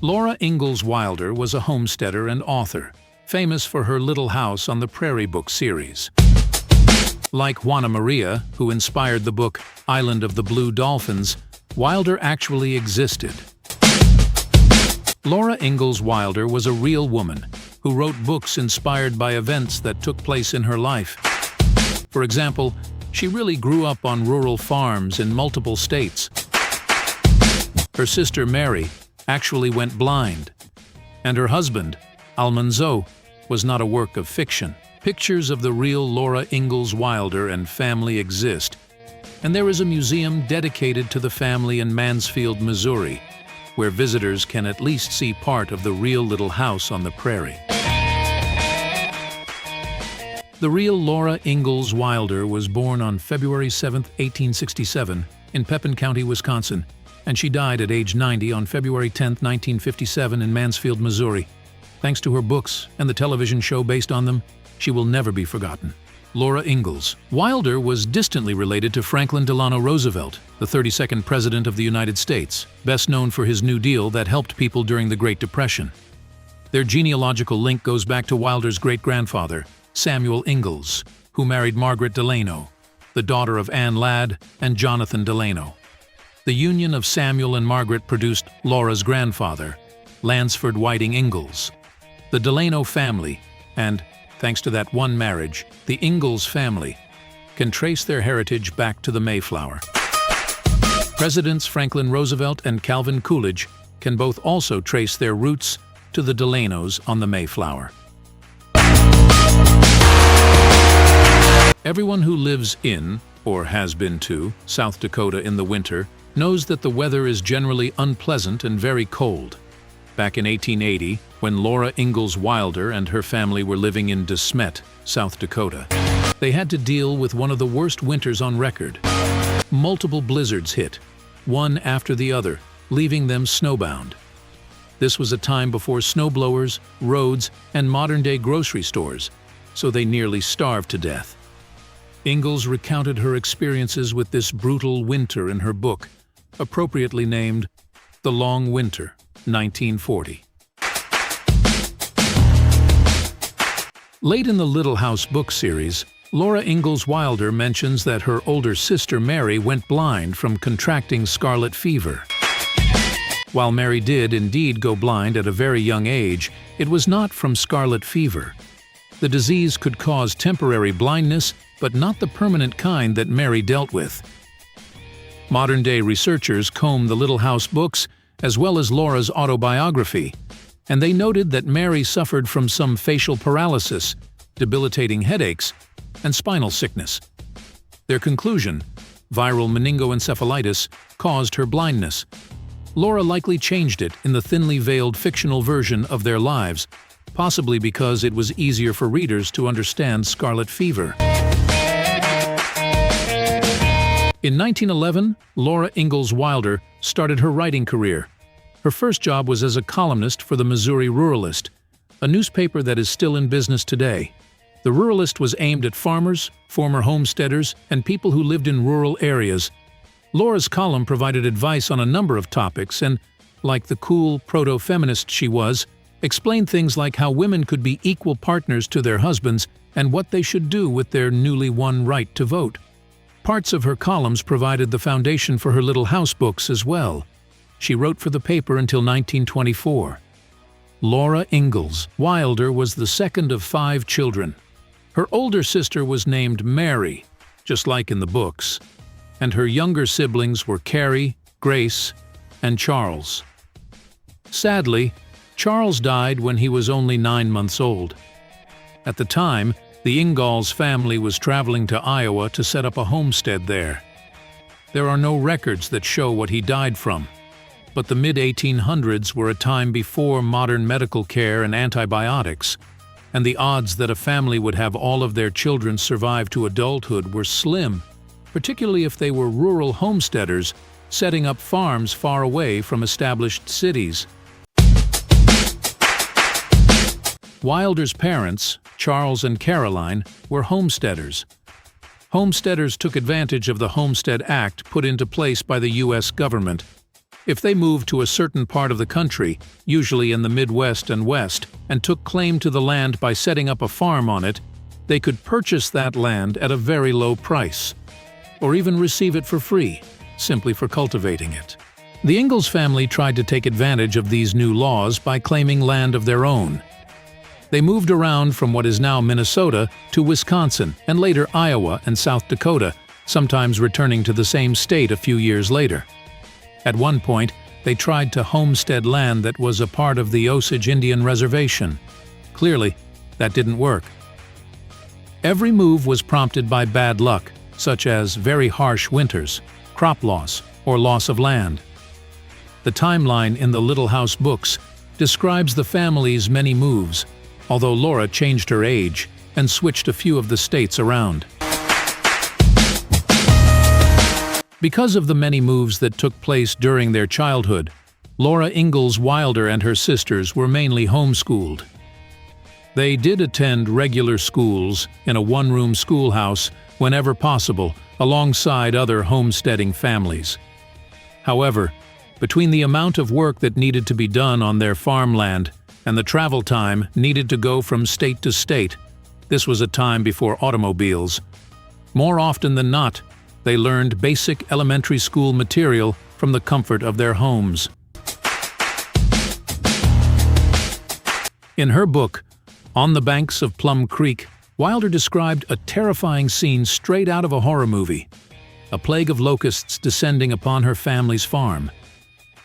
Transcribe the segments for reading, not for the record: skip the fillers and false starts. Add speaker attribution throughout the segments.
Speaker 1: Laura Ingalls Wilder was a homesteader and author, famous for her Little House on the Prairie book series. Like Juana Maria, who inspired the book Island of the Blue Dolphins, Wilder actually existed. Laura Ingalls Wilder was a real woman who wrote books inspired by events that took place in her life. For example, she really grew up on rural farms in multiple states. Her sister Mary actually went blind, and her husband, Almanzo, was not a work of fiction. Pictures of the real Laura Ingalls Wilder and family exist, and there is a museum dedicated to the family in Mansfield, Missouri, where visitors can at least see part of the real Little House on the Prairie. The real Laura Ingalls Wilder was born on February 7, 1867, in Pepin County, Wisconsin, and she died at age 90 on February 10, 1957, in Mansfield, Missouri. Thanks to her books and the television show based on them, she will never be forgotten. Laura Ingalls Wilder was distantly related to Franklin Delano Roosevelt, the 32nd President of the United States, best known for his New Deal that helped people during the Great Depression. Their genealogical link goes back to Wilder's great-grandfather, Samuel Ingalls, who married Margaret Delano, the daughter of Anne Ladd and Jonathan Delano. The union of Samuel and Margaret produced Laura's grandfather, Lansford Whiting Ingalls. The Delano family, and, thanks to that one marriage, the Ingalls family, can trace their heritage back to the Mayflower. Presidents Franklin Roosevelt and Calvin Coolidge can both also trace their roots to the Delanos on the Mayflower. Everyone who lives in, or has been to, South Dakota in the winter knows that the weather is generally unpleasant and very cold. Back in 1880, when Laura Ingalls Wilder and her family were living in De Smet, South Dakota, they had to deal with one of the worst winters on record. Multiple blizzards hit, one after the other, leaving them snowbound. This was a time before snowblowers, roads, and modern-day grocery stores, so they nearly starved to death. Ingalls recounted her experiences with this brutal winter in her book, appropriately named The Long Winter, 1940. Late in the Little House book series, Laura Ingalls Wilder mentions that her older sister Mary went blind from contracting scarlet fever. While Mary did indeed go blind at a very young age, it was not from scarlet fever. The disease could cause temporary blindness, but not the permanent kind that Mary dealt with. Modern-day researchers combed the Little House books as well as Laura's autobiography, and they noted that Mary suffered from some facial paralysis, debilitating headaches, and spinal sickness. Their conclusion, viral meningoencephalitis, caused her blindness. Laura likely changed it in the thinly veiled fictional version of their lives, possibly because it was easier for readers to understand scarlet fever. In 1911, Laura Ingalls Wilder started her writing career. Her first job was as a columnist for the Missouri Ruralist, a newspaper that is still in business today. The Ruralist was aimed at farmers, former homesteaders, and people who lived in rural areas. Laura's column provided advice on a number of topics and, like the cool proto-feminist she was, explained things like how women could be equal partners to their husbands and what they should do with their newly won right to vote. Parts of her columns provided the foundation for her Little House books as well. She wrote for the paper until 1924. Laura Ingalls Wilder was the second of 5 children. Her older sister was named Mary, just like in the books, and her younger siblings were Carrie, Grace, and Charles. Sadly, Charles died when he was only 9 months old. At the time, the Ingalls family was traveling to Iowa to set up a homestead there. There are no records that show what he died from, but the mid-1800s were a time before modern medical care and antibiotics, and the odds that a family would have all of their children survive to adulthood were slim, particularly if they were rural homesteaders setting up farms far away from established cities. Wilder's parents, Charles and Caroline, were homesteaders. Homesteaders took advantage of the Homestead Act put into place by the U.S. government. If they moved to a certain part of the country, usually in the Midwest and West, and took claim to the land by setting up a farm on it, they could purchase that land at a very low price, or even receive it for free, simply for cultivating it. The Ingalls family tried to take advantage of these new laws by claiming land of their own. They moved around from what is now Minnesota to Wisconsin and later Iowa and South Dakota, sometimes returning to the same state a few years later. At one point, they tried to homestead land that was a part of the Osage Indian Reservation. Clearly, that didn't work. Every move was prompted by bad luck, such as very harsh winters, crop loss, or loss of land. The timeline in the Little House books describes the family's many moves, although Laura changed her age and switched a few of the states around. Because of the many moves that took place during their childhood, Laura Ingalls Wilder and her sisters were mainly homeschooled. They did attend regular schools in a one-room schoolhouse whenever possible, alongside other homesteading families. However, between the amount of work that needed to be done on their farmland and the travel time needed to go from state to state, this was a time before automobiles. More often than not, they learned basic elementary school material from the comfort of their homes. In her book, On the Banks of Plum Creek, Wilder described a terrifying scene straight out of a horror movie: a plague of locusts descending upon her family's farm.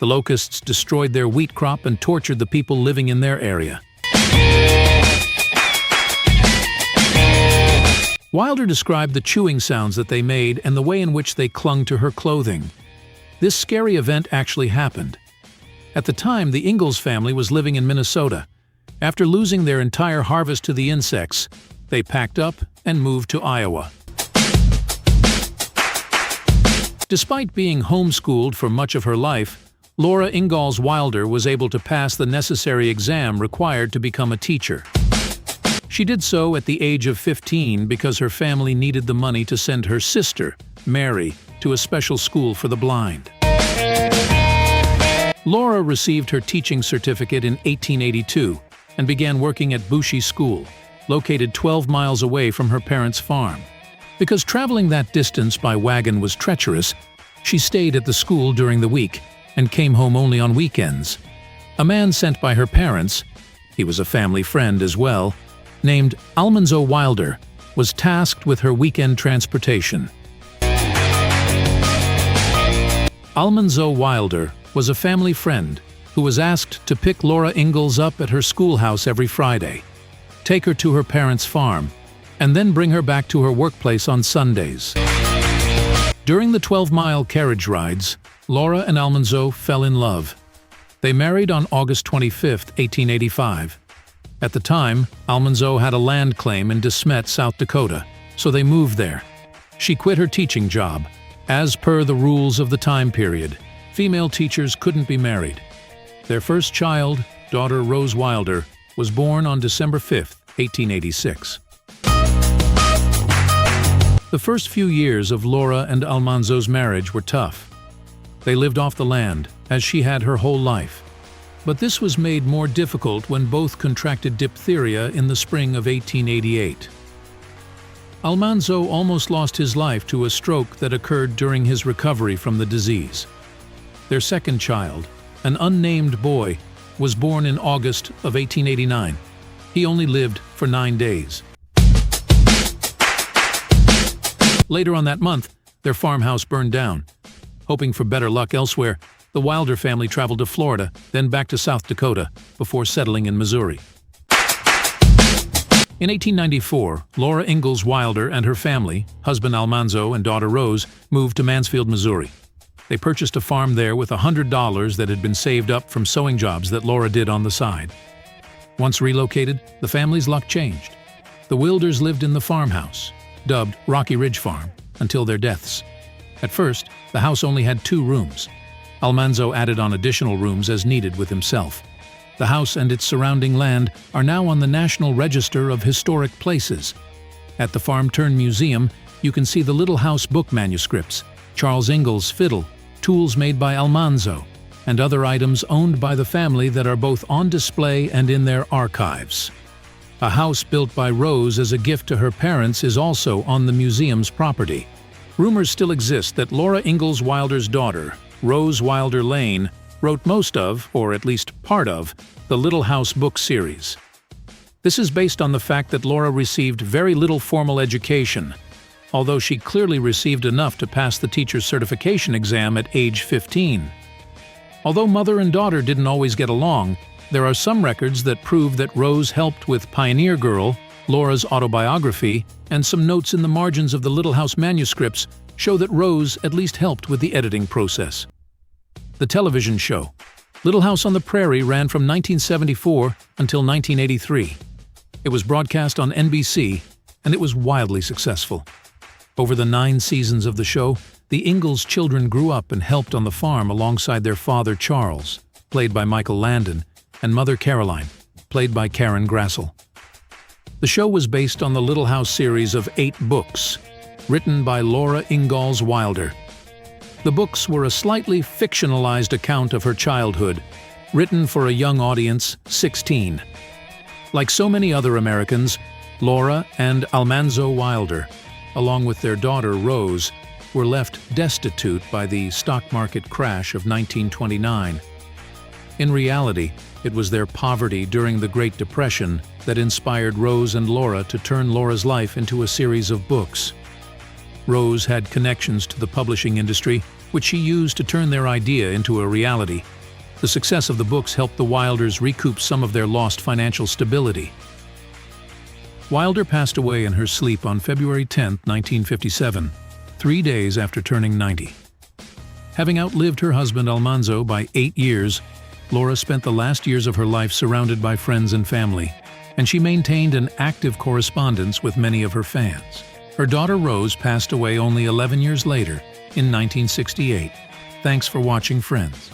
Speaker 1: The locusts destroyed their wheat crop and tortured the people living in their area. Wilder described the chewing sounds that they made and the way in which they clung to her clothing. This scary event actually happened. At the time, the Ingalls family was living in Minnesota. After losing their entire harvest to the insects, they packed up and moved to Iowa. Despite being homeschooled for much of her life, Laura Ingalls Wilder was able to pass the necessary exam required to become a teacher. She did so at the age of 15 because her family needed the money to send her sister, Mary, to a special school for the blind. Laura received her teaching certificate in 1882 and began working at Bushy School, located 12 miles away from her parents' farm. Because traveling that distance by wagon was treacherous, she stayed at the school during the week and came home only on weekends. A man sent by her parents, he was a family friend as well, named Almanzo Wilder, was tasked with her weekend transportation. Almanzo Wilder was a family friend who was asked to pick Laura Ingalls up at her schoolhouse every Friday, take her to her parents' farm, and then bring her back to her workplace on Sundays. During the 12-mile carriage rides, Laura and Almanzo fell in love. They married on August 25, 1885. At the time, Almanzo had a land claim in De Smet, South Dakota, so they moved there. She quit her teaching job. As per the rules of the time period, female teachers couldn't be married. Their first child, daughter Rose Wilder, was born on December 5, 1886. The first few years of Laura and Almanzo's marriage were tough. They lived off the land, as she had her whole life. But this was made more difficult when both contracted diphtheria in the spring of 1888. Almanzo almost lost his life to a stroke that occurred during his recovery from the disease. Their second child, an unnamed boy, was born in August of 1889. He only lived for 9 days. Later on that month, their farmhouse burned down. Hoping for better luck elsewhere, the Wilder family traveled to Florida, then back to South Dakota, before settling in Missouri. In 1894, Laura Ingalls Wilder and her family, husband Almanzo and daughter Rose, moved to Mansfield, Missouri. They purchased a farm there with $100 that had been saved up from sewing jobs that Laura did on the side. Once relocated, the family's luck changed. The Wilders lived in the farmhouse, dubbed Rocky Ridge Farm, until their deaths. At first, the house only had 2 rooms. Almanzo added on additional rooms as needed with himself. The house and its surrounding land are now on the National Register of Historic Places. At the Farm-Turned-Museum, you can see the Little House book manuscripts, Charles Ingalls' fiddle, tools made by Almanzo, and other items owned by the family that are both on display and in their archives. A house built by Rose as a gift to her parents is also on the museum's property. Rumors still exist that Laura Ingalls Wilder's daughter, Rose Wilder Lane, wrote most of, or at least part of, the Little House book series. This is based on the fact that Laura received very little formal education, although she clearly received enough to pass the teacher's certification exam at age 15. Although mother and daughter didn't always get along, there are some records that prove that Rose helped with Pioneer Girl, Laura's autobiography, and some notes in the margins of the Little House manuscripts show that Rose at least helped with the editing process. The television show, Little House on the Prairie, ran from 1974 until 1983. It was broadcast on NBC, and it was wildly successful. Over the 9 seasons of the show, the Ingalls children grew up and helped on the farm alongside their father Charles, played by Michael Landon, and mother Caroline, played by Karen Grassel. The show was based on the Little House series of 8 books, written by Laura Ingalls Wilder. The books were a slightly fictionalized account of her childhood, written for a young audience, 16. Like so many other Americans, Laura and Almanzo Wilder, along with their daughter Rose, were left destitute by the stock market crash of 1929. In reality, it was their poverty during the Great Depression that inspired Rose and Laura to turn Laura's life into a series of books. Rose had connections to the publishing industry, which she used to turn their idea into a reality. The success of the books helped the Wilders recoup some of their lost financial stability. Wilder passed away in her sleep on February 10, 1957, 3 days after turning 90. Having outlived her husband Almanzo by 8 years, Laura spent the last years of her life surrounded by friends and family, and she maintained an active correspondence with many of her fans. Her daughter Rose passed away only 11 years later, in 1968. Thanks for watching, friends.